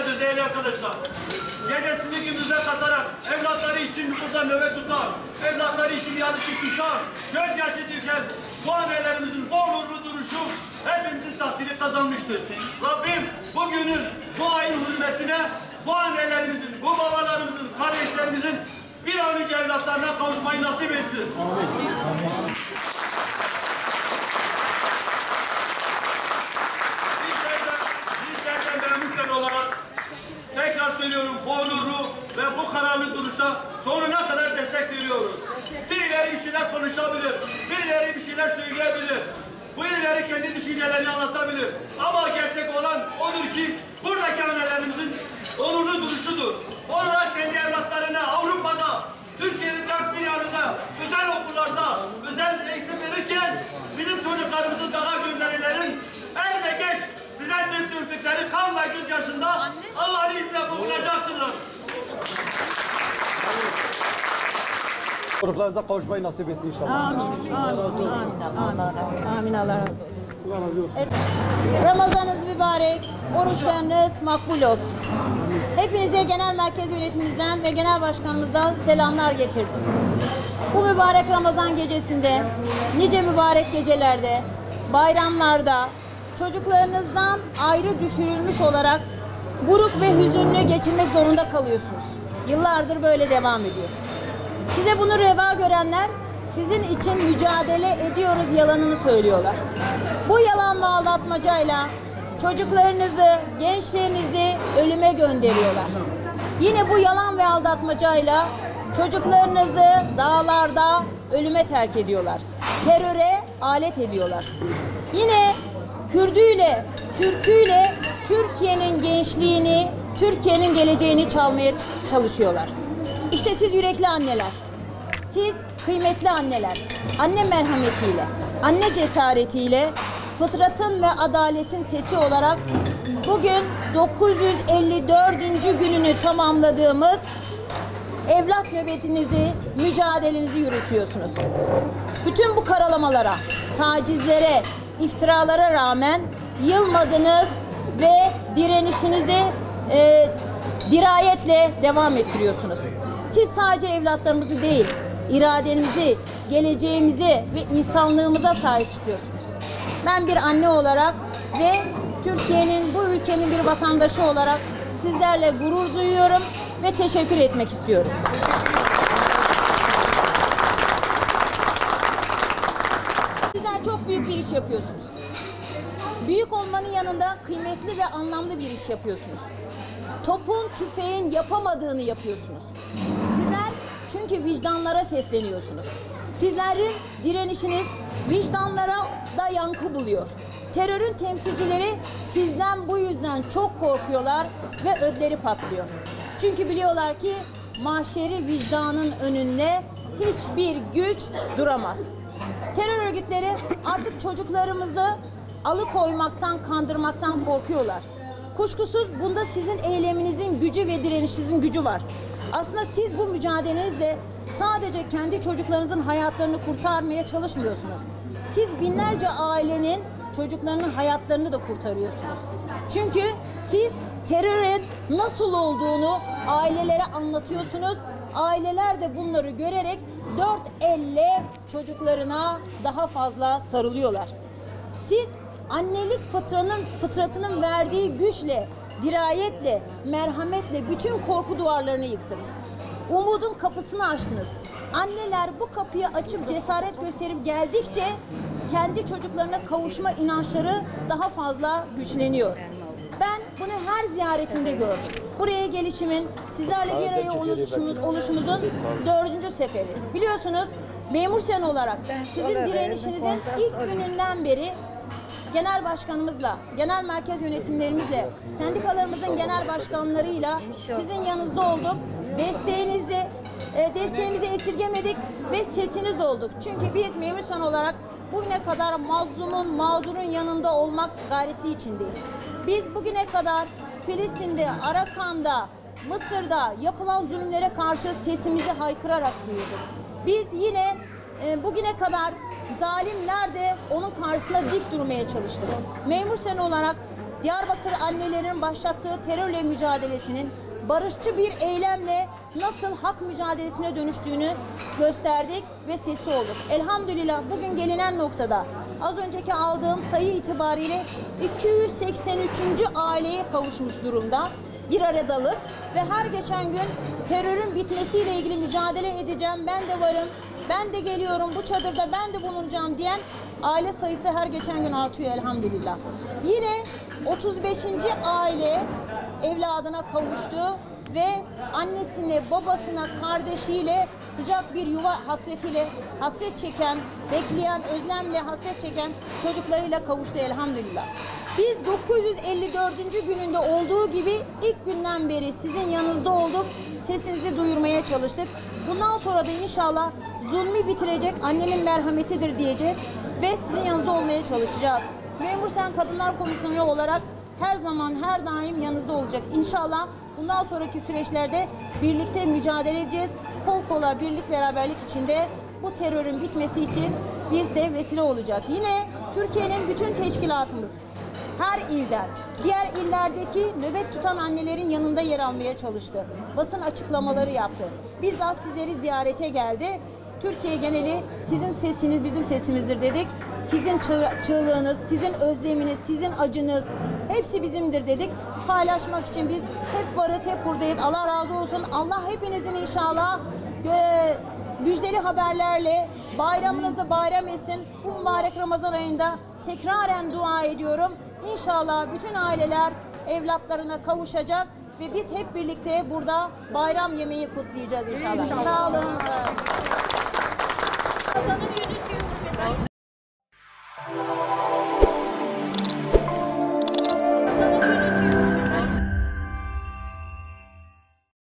nedir değerli arkadaşlar? Gecesini gündüze katarak evlatları için burada nöbet tutan, evlatları için yanı tutuşan, gözyaşı döken bu annelerimizin bu onurlu duruşu hepimizin takdiri kazanmıştır. Rabbim bugünün bu ayın hürmetine bu annelerimizin, bu babalarımızın, kardeşlerimizin bir an önce evlatlarına kavuşmayı nasip etsin. Amin. Bizler de memnunlar olarak tekrar söylüyorum, bu onurlu ve bu kararlı duruşa sonuna kadar destek veriyoruz. Birileri bir şeyler konuşabilir, birileri bir şeyler söyleyebilir, birileri kendi düşüncelerini anlatabilir. Ama gerçek olan odur ki buradaki annelerimizin onurlu duruşudur. Onlar kendi evlatlarına Avrupa'da, Türkiye'nin dört bir yanında, özel okullarda, özel eğitim verirken bizim çocuklarımızı daha gönderilerin er ve geç bize döktürdükleri kan ve gözyaşında Allah'ın izniyle bulunacaktırlar. Çocuklarınıza kavuşmayı nasip etsin inşallah. Amin. Amin. Amin. Amin. Allah razı olsun. Allah razı olsun. Ramazanınız mübarek, oruçlarınız makbul olsun. Hepinize genel merkez yönetimimizden ve genel başkanımızdan selamlar getirdim. Bu mübarek Ramazan gecesinde, nice mübarek gecelerde, bayramlarda çocuklarınızdan ayrı düşürülmüş olarak buruk ve hüzünlü geçirmek zorunda kalıyorsunuz. Yıllardır böyle devam ediyor. Size bunu reva görenler sizin için mücadele ediyoruz yalanını söylüyorlar. Bu yalan ve aldatmacayla çocuklarınızı, gençlerinizi ölüme gönderiyorlar. Yine bu yalan ve aldatmacayla çocuklarınızı dağlarda ölüme terk ediyorlar. Teröre alet ediyorlar. Yine Kürdüyle, Türküyle Türkiye'nin gençliğini, Türkiye'nin geleceğini çalmaya çalışıyorlar. İşte siz yürekli anneler, siz kıymetli anneler, anne merhametiyle, anne cesaretiyle, fıtratın ve adaletin sesi olarak bugün 954. gününü tamamladığımız evlat nöbetinizi, mücadelenizi yürütüyorsunuz. Bütün bu karalamalara, tacizlere, iftiralara rağmen yılmadınız ve direnişinizi dirayetle devam ettiriyorsunuz. Siz sadece evlatlarımızı değil, irademizi, geleceğimizi ve insanlığımıza sahip çıkıyorsunuz. Ben bir anne olarak ve Türkiye'nin, bu ülkenin bir vatandaşı olarak sizlerle gurur duyuyorum ve teşekkür etmek istiyorum. Sizler çok büyük bir iş yapıyorsunuz. Büyük olmanın yanında kıymetli ve anlamlı bir iş yapıyorsunuz. Topun, tüfeğin yapamadığını yapıyorsunuz. Sizler çünkü vicdanlara sesleniyorsunuz. Sizlerin direnişiniz vicdanlara da yankı buluyor. Terörün temsilcileri sizden bu yüzden çok korkuyorlar ve ödleri patlıyor. Çünkü biliyorlar ki mahşeri vicdanın önünde hiçbir güç duramaz. Terör örgütleri artık çocuklarımızı alıkoymaktan, kandırmaktan korkuyorlar. Kuşkusuz bunda sizin eyleminizin gücü ve direnişinizin gücü var. Aslında siz bu mücadelenizle sadece kendi çocuklarınızın hayatlarını kurtarmaya çalışmıyorsunuz. Siz binlerce ailenin çocuklarının hayatlarını da kurtarıyorsunuz. Çünkü siz terörün nasıl olduğunu ailelere anlatıyorsunuz. Aileler de bunları görerek dört elle çocuklarına daha fazla sarılıyorlar. Siz annelik fıtratının verdiği güçle, dirayetle, merhametle bütün korku duvarlarını yıktınız. Umudun kapısını açtınız. Anneler bu kapıyı açıp cesaret gösterip geldikçe kendi çocuklarına kavuşma inançları daha fazla güçleniyor. Ben bunu her ziyaretimde gördüm. Buraya gelişimin, sizlerle bir araya oluşumuzun 4. seferi. Biliyorsunuz memur sen olarak sizin direnişinizin ilk gününden beri genel başkanımızla, genel merkez yönetimlerimizle, sendikalarımızın genel başkanlarıyla sizin yanınızda olduk. Desteğimizi esirgemedik ve sesiniz olduk. Çünkü biz memur sen olarak bugüne kadar mazlumun, mağdurun yanında olmak gayreti içindeyiz. Biz bugüne kadar Filistin'de, Arakan'da, Mısır'da yapılan zulümlere karşı sesimizi haykırarak büyüdük. Biz yine bugüne kadar zalim nerede onun karşısında dik durmaya çalıştık. Memur sen olarak Diyarbakır annelerin başlattığı terörle mücadelesinin barışçı bir eylemle nasıl hak mücadelesine dönüştüğünü gösterdik ve sesi olduk. Elhamdülillah bugün gelinen noktada az önceki aldığım sayı itibariyle 283. aileye kavuşmuş durumda. Bir aradalık ve her geçen gün terörün bitmesiyle ilgili mücadele edeceğim, ben de varım, ben de geliyorum, bu çadırda ben de bulunacağım diyen aile sayısı her geçen gün artıyor elhamdülillah. Yine 35. aile evladına kavuştu ve annesine, babasına, kardeşiyle sıcak bir yuva hasretiyle hasret çeken, bekleyen, özlemle hasret çeken çocuklarıyla kavuştu elhamdülillah. Biz 954. gününde olduğu gibi ilk günden beri sizin yanınızda olduk, sesinizi duyurmaya çalıştık. Bundan sonra da inşallah zulmü bitirecek annenin merhametidir diyeceğiz ve sizin yanınızda olmaya çalışacağız. Memur Sen Kadınlar Komisyonu olarak her zaman, her daim yanınızda olacak. İnşallah bundan sonraki süreçlerde birlikte mücadele edeceğiz. Kol kola, birlik, beraberlik içinde bu terörün bitmesi için biz de vesile olacak. Yine Türkiye'nin bütün teşkilatımız her ilden, diğer illerdeki nöbet tutan annelerin yanında yer almaya çalıştı. Basın açıklamaları yaptı. Bizzat sizleri ziyarete geldi. Türkiye geneli sizin sesiniz bizim sesimizdir dedik. Sizin çığlığınız, sizin özleminiz, sizin acınız hepsi bizimdir dedik. Paylaşmak için biz hep varız, hep buradayız. Allah razı olsun. Allah hepinizin inşallah müjdeli haberlerle bayramınızı bayram etsin. Bu mübarek Ramazan ayında tekraren dua ediyorum. İnşallah bütün aileler evlatlarına kavuşacak ve biz hep birlikte burada bayram yemeği kutlayacağız inşallah. Sağ olun. Ramazan'ın 100.